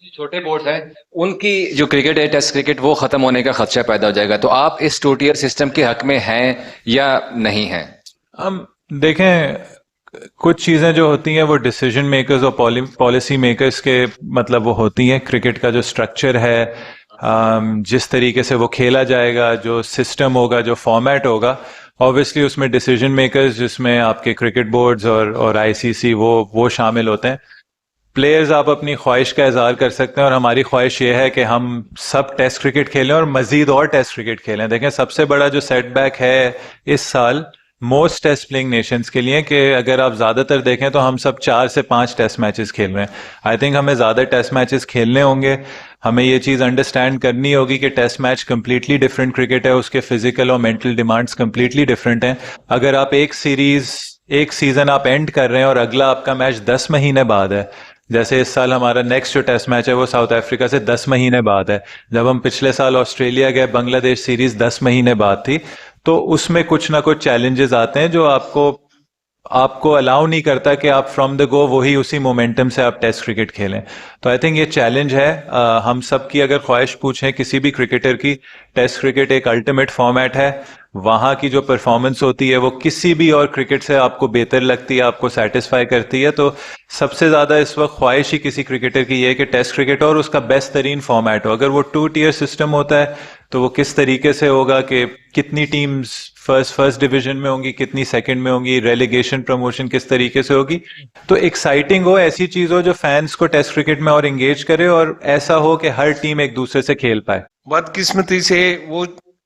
छोटे बोर्ड हैं उनकी जो क्रिकेट है, टेस्ट क्रिकेट, वो खत्म होने का खदशा पैदा हो जाएगा। तो आप इस टू टीयर सिस्टम के हक में हैं या नहीं हैं? हम देखें, कुछ चीजें जो होती हैं वो डिसीजन मेकर्स और पॉलिसी मेकर्स के मतलब वो होती हैं। क्रिकेट का जो स्ट्रक्चर है, जिस तरीके से वो खेला जाएगा, जो सिस्टम होगा, जो फॉर्मेट होगा, ऑब्वियसली उसमें डिसीजन मेकर्स, जिसमें आपके क्रिकेट बोर्ड्स और आईसीसी, वो शामिल होते हैं। प्लेयर्स आप अपनी ख्वाहिश का इजहार कर सकते हैं, और हमारी ख्वाहिश ये है कि हम सब टेस्ट क्रिकेट खेलें और मजीद और टेस्ट क्रिकेट खेलें। देखें, सबसे बड़ा जो सेटबैक है इस साल मोस्ट टेस्ट प्लेइंग नेशंस के लिए, कि अगर आप ज्यादातर देखें तो हम सब 4 से 5 टेस्ट मैचेस खेल रहे हैं। आई थिंक हमें ज्यादा टेस्ट मैचेस खेलने होंगे। हमें ये चीज अंडरस्टैंड करनी होगी कि test match completely different cricket है, उसके फिजिकल और मेंटल डिमांड्स कंप्लीटली डिफरेंट हैं। अगर आप एक सीजन आप एंड कर रहे हैं और अगला आपका मैच 10 महीने बाद है, जैसे इस साल हमारा नेक्स्ट जो टेस्ट मैच है वो साउथ अफ्रीका से 10 महीने बाद है। जब हम पिछले साल ऑस्ट्रेलिया गए, बांग्लादेश सीरीज 10 महीने बाद थी। तो उसमें कुछ ना कुछ चैलेंजेस आते हैं जो आपको आपको अलाउ नहीं करता कि आप फ्रॉम द गो वही उसी मोमेंटम से आप टेस्ट क्रिकेट खेलें। तो आई थिंक ये चैलेंज है। हम सब की अगर ख्वाहिश पूछें किसी भी क्रिकेटर की, टेस्ट क्रिकेट एक अल्टीमेट फॉर्मेट है। वहां की जो परफॉर्मेंस होती है वो किसी भी और क्रिकेट से आपको बेहतर लगती है, आपको सेटिस्फाई करती है। तो सबसे ज्यादा इस वक्त ख्वाहिश ही किसी क्रिकेटर की ये है कि टेस्ट क्रिकेट और उसका बेस्ट तरीन फॉर्मेट हो। अगर वो टू टीयर सिस्टम होता है तो वो किस तरीके से होगा, कि कितनी टीम्स फर्स्ट डिवीजन में होंगी, कितनी सेकंड में होंगी, रेलीगेशन प्रमोशन किस तरीके से होगी। तो एक्साइटिंग हो, ऐसी चीज हो जो फैंस को टेस्ट क्रिकेट में और एंगेज करे, और ऐसा हो कि हर टीम एक दूसरे से खेल पाए। बदकिस्मती से वो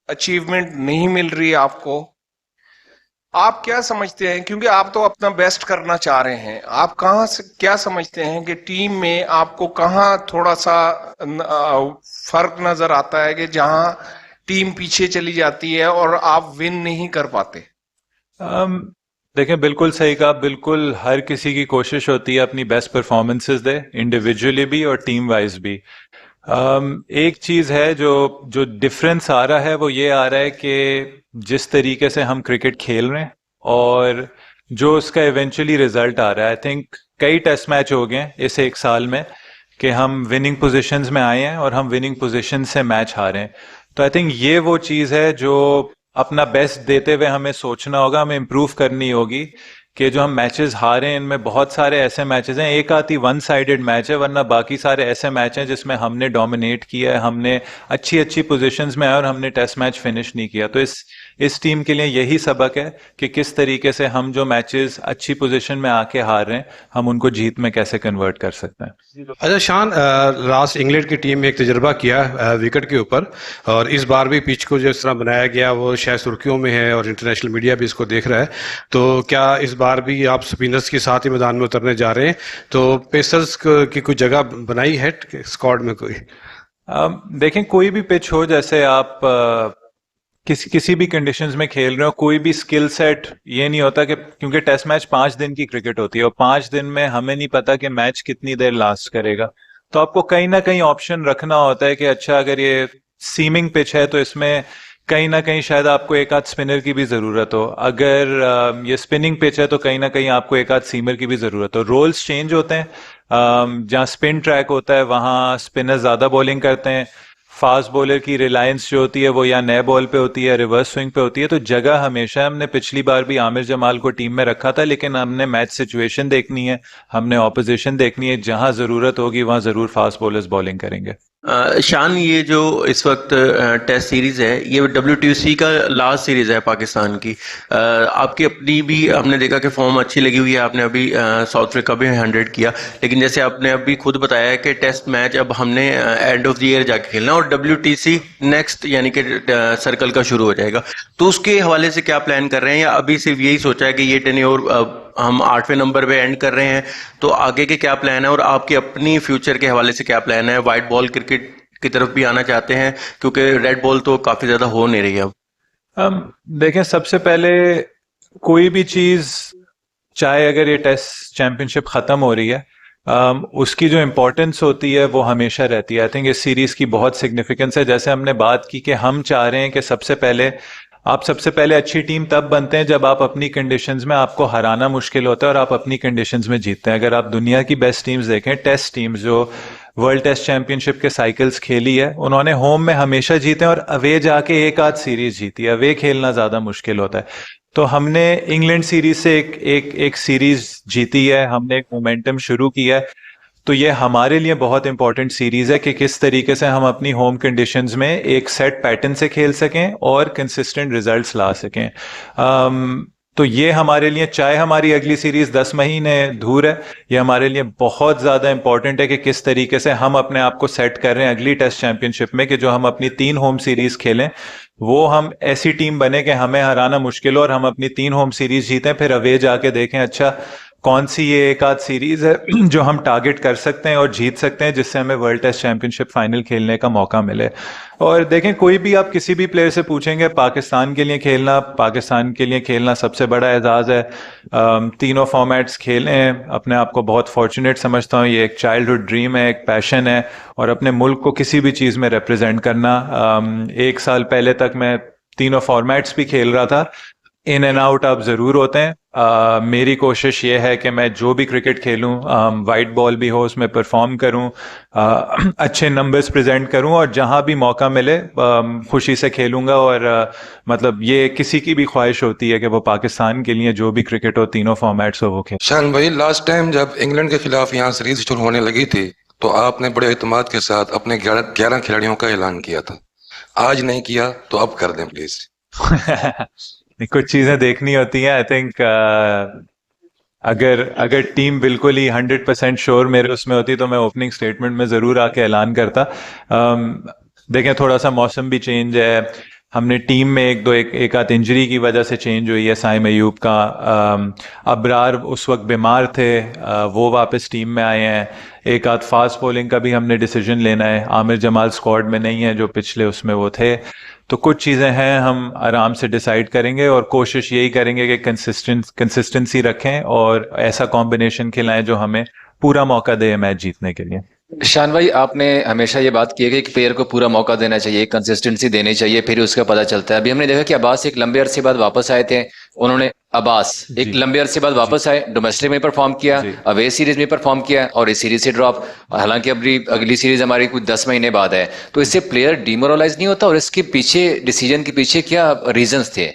अचीवमेंट नहीं मिल रही आपको। आप क्या समझते हैं, क्योंकि आप तो अपना बेस्ट करना चाह रहे हैं, आप कहाँ से क्या समझते हैं कि टीम में आपको कहाँ थोड़ा सा फर्क नजर आता है कि जहां टीम पीछे चली जाती है और आप विन नहीं कर पाते? देखें, बिल्कुल सही कहा। बिल्कुल हर किसी की कोशिश होती है अपनी बेस्ट परफॉर्मेंसेस दे, इंडिविजुअली भी और टीम वाइज भी। एक चीज है जो जो डिफरेंस आ रहा है, वो ये आ रहा है कि जिस तरीके से हम क्रिकेट खेल रहे हैं और जो उसका इवेंचुअली रिजल्ट आ रहा है। आई थिंक कई टेस्ट मैच हो गए इस एक साल में कि हम विनिंग पोजीशंस में आए हैं और हम विनिंग पोजीशन से मैच हारे हैं। तो आई थिंक ये वो चीज है जो अपना बेस्ट देते हुए हमें सोचना होगा, हमें इम्प्रूव करनी होगी। कि जो हम मैचेस हारे हैं, इनमें बहुत सारे ऐसे मैचेस हैं, एक आती वन साइडेड मैच है, वरना बाकी सारे ऐसे मैच हैं जिसमें हमने डोमिनेट किया है, हमने अच्छी अच्छी पोजीशंस में आए और हमने टेस्ट मैच फिनिश नहीं किया। तो इस टीम के लिए यही सबक है कि किस तरीके से हम जो मैचेस अच्छी पोजीशन में आके हार रहे हैं, हम उनको जीत में कैसे कन्वर्ट कर सकते हैं। अच्छा शान, लास्ट इंग्लैंड की टीम में एक तजर्बा किया विकेट के ऊपर, और इस बार भी पिच को जिस तरह बनाया गया वो शायद सुर्खियों में है और इंटरनेशनल मीडिया भी इसको देख रहा है। तो क्या इस बार भी आप स्पिनर्स के साथ ही मैदान में उतरने जा रहे हैं? तो पेसर्स की कोई जगह बनाई है स्क्वाड में कोई? देखें, कोई भी पिच हो, जैसे आप किसी भी कंडीशंस में खेल रहे हो, कोई भी स्किल सेट, ये नहीं होता कि क्योंकि टेस्ट मैच 5 दिन की क्रिकेट होती है और 5 दिन में हमें नहीं पता कि मैच कितनी देर लास्ट करेगा। तो आपको कहीं ना कहीं ऑप्शन रखना होता है कि अच्छा, अगर ये सीमिंग पिच है तो इसमें कहीं ना कहीं शायद आपको एक आध स्पिनर की भी जरूरत हो। अगर ये स्पिनिंग पिच है तो कहीं ना कहीं आपको एक आध सीमर की भी जरूरत हो। रोल्स चेंज होते हैं। जहाँ स्पिन ट्रैक होता है वहां स्पिनर ज्यादा बॉलिंग करते हैं। फास्ट बॉलर की रिलायंस जो होती है वो या नए बॉल पे होती है, रिवर्स स्विंग पे होती है। तो जगह हमेशा, हमने पिछली बार भी आमिर जमाल को टीम में रखा था, लेकिन हमने मैच सिचुएशन देखनी है, हमने ऑपोजिशन देखनी है, जहां जरूरत होगी वहां जरूर फास्ट बॉलर्स बॉलिंग करेंगे। शान, ये जो इस वक्त टेस्ट सीरीज है, ये WTC का लास्ट सीरीज है पाकिस्तान की। आपकी अपनी भी हमने देखा कि फॉर्म अच्छी लगी हुई है, आपने अभी साउथ अफ्रीका भी 100 किया, लेकिन जैसे आपने अभी खुद बताया है कि टेस्ट मैच अब हमने एंड ऑफ द ईयर जाके खेलना और WTC नेक्स्ट यानी कि सर्कल का शुरू हो जाएगा। तो उसके हवाले से क्या प्लान कर रहे हैं, या अभी सिर्फ यही सोचा है कि ये टेन्योर हम 8वें नंबर पे एंड कर रहे हैं, तो आगे के क्या प्लान है और आपकी अपनी फ्यूचर के हवाले से क्या प्लान है? वाइट बॉल क्रिकेट की तरफ भी आना चाहते हैं, क्योंकि रेड बॉल तो काफी ज्यादा हो नहीं रही है अब। देखें, सबसे पहले कोई भी चीज, चाहे अगर ये टेस्ट चैंपियनशिप खत्म हो रही है, उसकी जो इम्पोर्टेंस होती है वो हमेशा रहती है। आई थिंक इस सीरीज की बहुत सिग्निफिकेंस है। जैसे हमने बात की कि हम चाह रहे हैं कि सबसे पहले अच्छी टीम तब बनते हैं जब आप अपनी कंडीशंस में, आपको हराना मुश्किल होता है और आप अपनी कंडीशंस में जीतते हैं। अगर आप दुनिया की बेस्ट टीम्स देखें, टेस्ट टीम्स जो वर्ल्ड टेस्ट चैंपियनशिप के साइकिल्स खेली है, उन्होंने होम में हमेशा जीते और अवे जाके एक आध सीरीज जीती है। अवे खेलना ज़्यादा मुश्किल होता है। तो हमने इंग्लैंड सीरीज से एक सीरीज जीती है, हमने एक मोमेंटम शुरू किया है। तो ये हमारे लिए बहुत इंपॉर्टेंट सीरीज है कि किस तरीके से हम अपनी होम कंडीशंस में एक सेट पैटर्न से खेल सकें और कंसिस्टेंट रिजल्ट्स ला सकें। तो ये हमारे लिए, चाहे हमारी अगली सीरीज 10 महीने दूर है, ये हमारे लिए बहुत ज़्यादा इंपॉर्टेंट है कि किस तरीके से हम अपने आप को सेट कर रहे हैं अगली टेस्ट चैंपियनशिप में, कि जो हम अपनी 3 होम सीरीज खेलें वो हम ऐसी टीम बने कि हमें हराना मुश्किल हो और हम अपनी 3 होम सीरीज जीतें, फिर अवे जाके देखें अच्छा कौन सी ये एक आध सीरीज है जो हम टारगेट कर सकते हैं और जीत सकते हैं, जिससे हमें वर्ल्ड टेस्ट चैंपियनशिप फाइनल खेलने का मौका मिले। और देखें, कोई भी आप किसी भी प्लेयर से पूछेंगे, पाकिस्तान के लिए खेलना सबसे बड़ा एजाज़ है। तीनों फॉर्मेट्स खेलें, अपने आप को बहुत फॉर्चुनेट समझता हूँ। ये एक चाइल्डहुड ड्रीम है, एक पैशन है, और अपने मुल्क को किसी भी चीज़ में रिप्रेजेंट करना। 1 साल पहले तक मैं तीनों फॉर्मेट्स भी खेल रहा था। इन एंड आउट आप ज़रूर होते हैं। मेरी कोशिश ये है कि मैं जो भी क्रिकेट खेलूं, वाइट बॉल भी हो उसमें परफॉर्म करूं, अच्छे नंबर्स प्रेजेंट करूं, और जहां भी मौका मिले खुशी से खेलूंगा। और मतलब ये किसी की भी ख्वाहिश होती है कि वो पाकिस्तान के लिए जो भी क्रिकेट हो, तीनों फॉर्मेट्स हो, वो खेले। शान भाई, लास्ट टाइम जब इंग्लैंड के खिलाफ यहाँ सीरीज शुरू होने लगी थी तो आपने बड़े एतमाद के साथ अपने 11 खिलाड़ियों का ऐलान किया था। आज नहीं किया तो अब कर दें प्लीज। कुछ चीजें देखनी होती हैं। आई थिंक अगर टीम बिल्कुल ही 100% श्योर मेरे उसमें होती तो मैं ओपनिंग स्टेटमेंट में ज़रूर आके ऐलान करता। देखें, थोड़ा सा मौसम भी चेंज है, हमने टीम में एक आध इंजरी की वजह से चेंज हुई है। साइम अयूब का, अबरार उस वक्त बीमार थे, वो वापस टीम में आए हैं। एक आध फास्ट बॉलिंग का भी हमने डिसीजन लेना है। आमिर जमाल स्क्वाड में नहीं है जो पिछले उसमें वो थे। तो कुछ चीज़ें हैं, हम आराम से डिसाइड करेंगे और कोशिश यही करेंगे कि कंसिस्टेंसी रखें और ऐसा कॉम्बिनेशन खिलाएं जो हमें पूरा मौका दे मैच जीतने के लिए। शान भाई, आपने हमेशा ये बात की है कि एक प्लेयर को पूरा मौका देना चाहिए, कंसिस्टेंसी देनी चाहिए, फिर उसका पता चलता है। अभी हमने देखा कि अब्बास एक लंबे अरसे बाद वापस आए थे। एक लंबे अरसे बाद वापस आए, डोमेस्टिक में परफॉर्म किया, अवे सीरीज में परफॉर्म किया और इस सीरीज से ड्रॉप। हालांकि अगली सीरीज हमारी कुछ 10 महीने बाद है, तो इससे प्लेयर डिमोरलाइज नहीं होता? और इसके पीछे, डिसीजन के पीछे क्या रीजंस थे?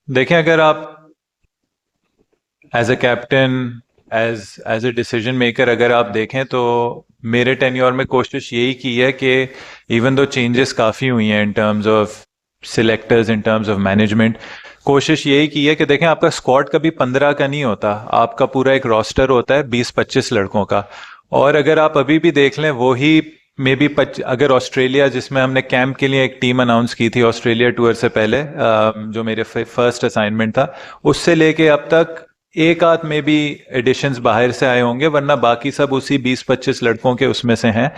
देखें, अगर आप as a captain, as a decision maker अगर आप देखें तो मेरे टेन्योर में कोशिश यही की है कि इवन दो चेंजेस काफ़ी हुई हैं in terms of selectors, in terms of management, कोशिश यही की है कि देखें, आपका स्क्वाड कभी 15 का नहीं होता, आपका पूरा एक रोस्टर होता है 20-25 लड़कों का। और अगर आप अभी भी देख लें, वही मे बी अगर ऑस्ट्रेलिया, जिसमें हमने कैंप के लिए एक टीम अनाउंस की थी ऑस्ट्रेलिया टूर से पहले, जो मेरे फर्स्ट असाइनमेंट था, उससे लेके अब तक एक आध में भी एडिशंस बाहर से आए होंगे, वरना बाकी सब उसी 20-25 लड़कों के उसमें से हैं।